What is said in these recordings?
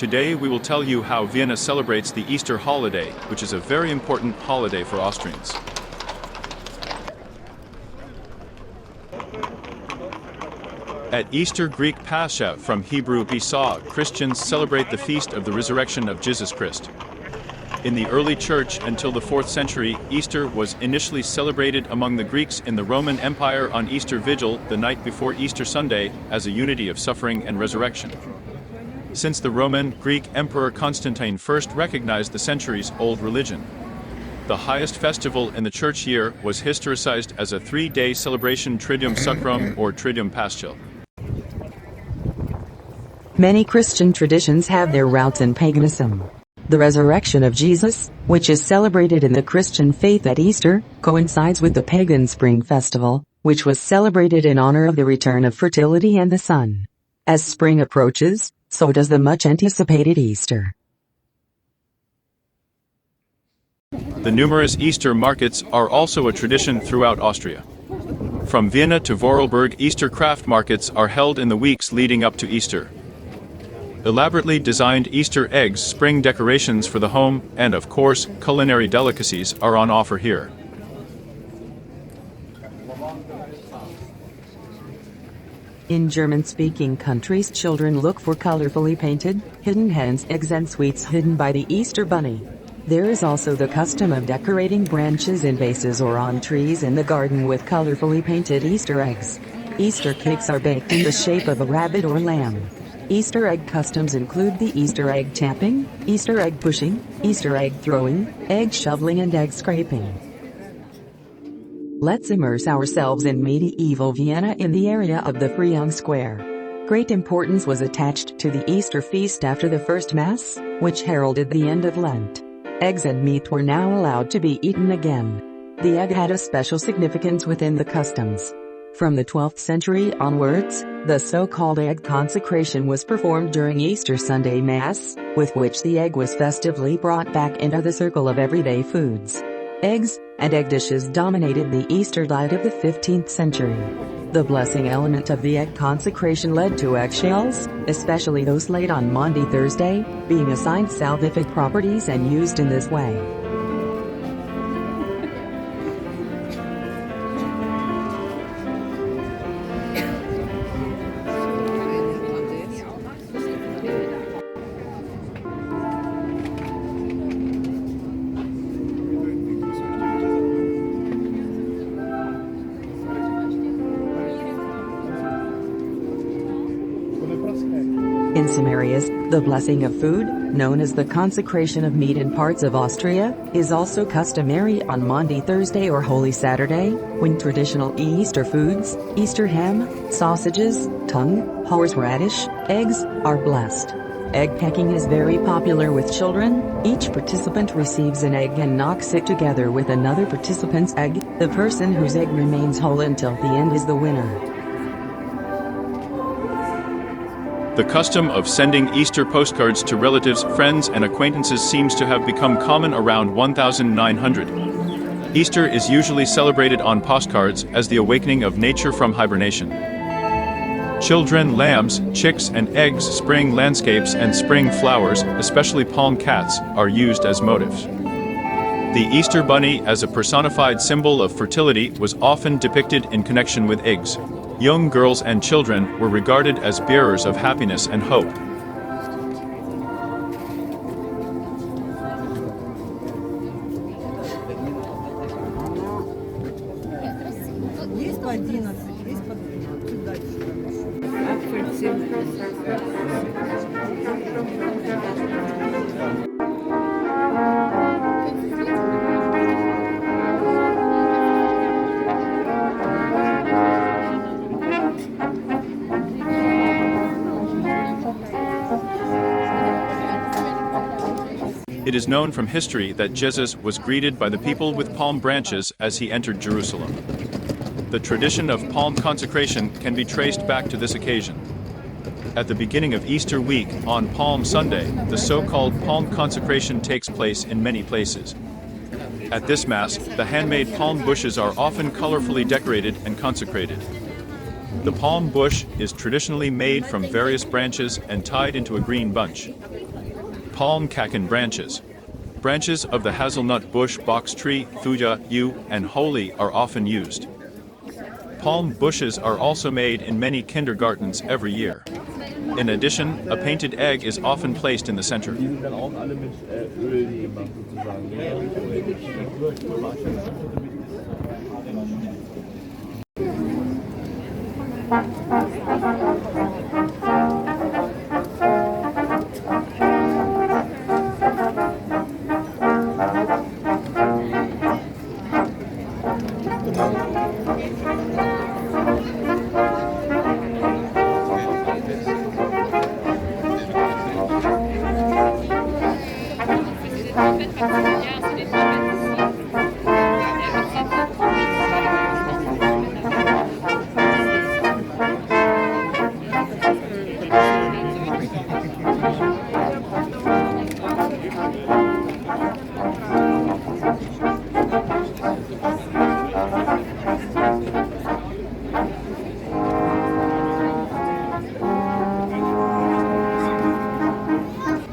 Today we will tell you how Vienna celebrates the Easter holiday, which is a very important holiday for Austrians. At Easter, Greek Pascha from Hebrew Pesa, Christians celebrate the feast of the resurrection of Jesus Christ. In the early church until the 4th century, Easter was initially celebrated among the Greeks in the Roman Empire on Easter Vigil, the night before Easter Sunday, as a unity of suffering and resurrection. Since the Roman Greek Emperor Constantine first recognized the centuries-old religion, the highest festival in the church year was historicized as a 3-day celebration Triduum Sacrum or Triduum Paschal. Many Christian traditions have their roots in paganism. The resurrection of Jesus, which is celebrated in the Christian faith at Easter, coincides with the pagan spring festival, which was celebrated in honor of the return of fertility and the sun. As spring approaches, so does the much anticipated Easter. The numerous Easter markets are also a tradition throughout Austria. From Vienna to Vorarlberg, Easter craft markets are held in the weeks leading up to Easter. Elaborately designed Easter eggs, spring decorations for the home, and of course, culinary delicacies are on offer here. In German-speaking countries, children look for colorfully painted, hidden hens, eggs and sweets hidden by the Easter bunny. There is also the custom of decorating branches in vases or on trees in the garden with colorfully painted Easter eggs. Easter cakes are baked in the shape of a rabbit or lamb. Easter egg customs include the Easter egg tapping, Easter egg pushing, Easter egg throwing, egg shoveling and egg scraping. Let's immerse ourselves in medieval Vienna in the area of the Freiung Square. Great importance was attached to the Easter feast after the first Mass, which heralded the end of Lent. Eggs and meat were now allowed to be eaten again. The egg had a special significance within the customs. From the 12th century onwards, the so-called egg consecration was performed during Easter Sunday Mass, with which the egg was festively brought back into the circle of everyday foods. Eggs and egg dishes dominated the Easter diet of the 15th century. The blessing element of the egg consecration led to eggshells, especially those laid on Maundy Thursday, being assigned salvific properties and used in this way. In some areas, the blessing of food, known as the consecration of meat in parts of Austria, is also customary on Maundy Thursday or Holy Saturday, when traditional Easter foods, Easter ham, sausages, tongue, horseradish, eggs, are blessed. Egg pecking is very popular with children. Each participant receives an egg and knocks it together with another participant's egg. The person whose egg remains whole until the end is the winner. The custom of sending Easter postcards to relatives, friends, and acquaintances seems to have become common around 1900. Easter is usually celebrated on postcards as the awakening of nature from hibernation. Children, lambs, chicks, and eggs, spring landscapes, and spring flowers, especially palm cats, are used as motifs. The Easter bunny, as a personified symbol of fertility, was often depicted in connection with eggs. Young girls and children were regarded as bearers of happiness and hope. It is known from history that Jesus was greeted by the people with palm branches as he entered Jerusalem. The tradition of palm consecration can be traced back to this occasion. At the beginning of Easter week, on Palm Sunday, the so-called palm consecration takes place in many places. At this Mass, the handmade palm bushes are often colorfully decorated and consecrated. The palm bush is traditionally made from various branches and tied into a green bunch. Palm cacan branches. Branches of the hazelnut bush box tree, thuja, yew, and holy are often used. Palm bushes are also made in many kindergartens every year. In addition, a painted egg is often placed in the center. Die sind dann auch alle mit Öl gemacht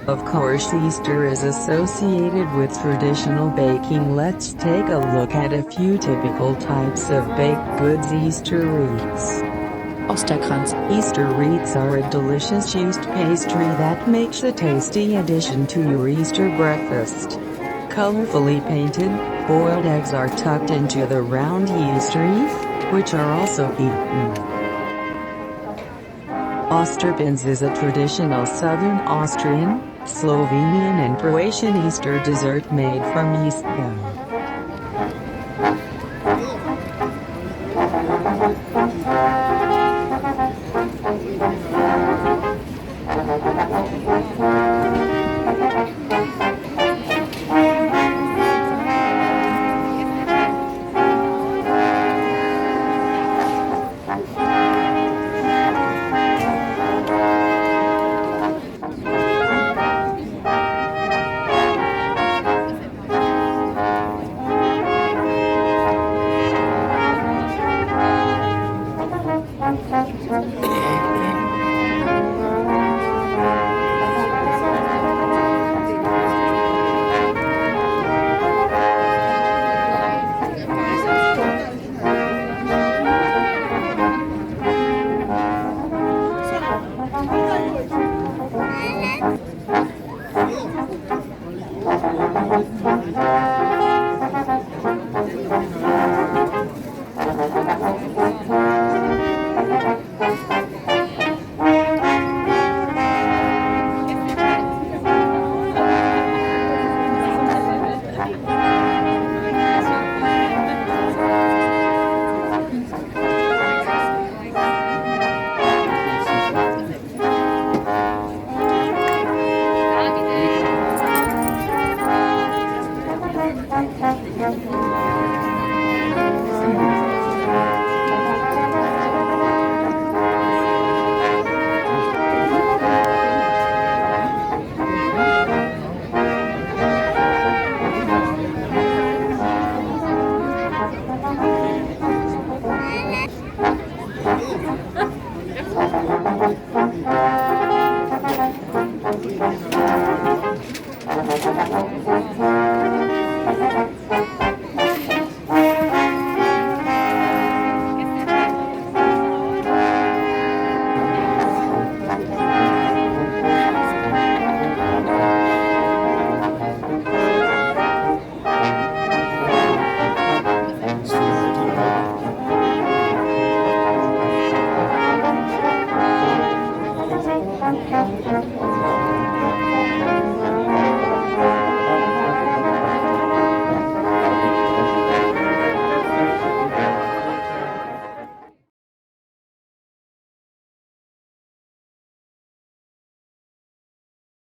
Of course, Easter is associated with traditional baking. Let's take a look at a few typical types of baked goods. Easter wreaths. Osterkranz. Easter wreaths are a delicious yeast pastry that makes a tasty addition to your Easter breakfast. Colorfully painted, boiled eggs are tucked into the round yeast wreath, which are also eaten. Osterbins is a traditional southern Austrian, Slovenian and Croatian Easter dessert made from yeast dough.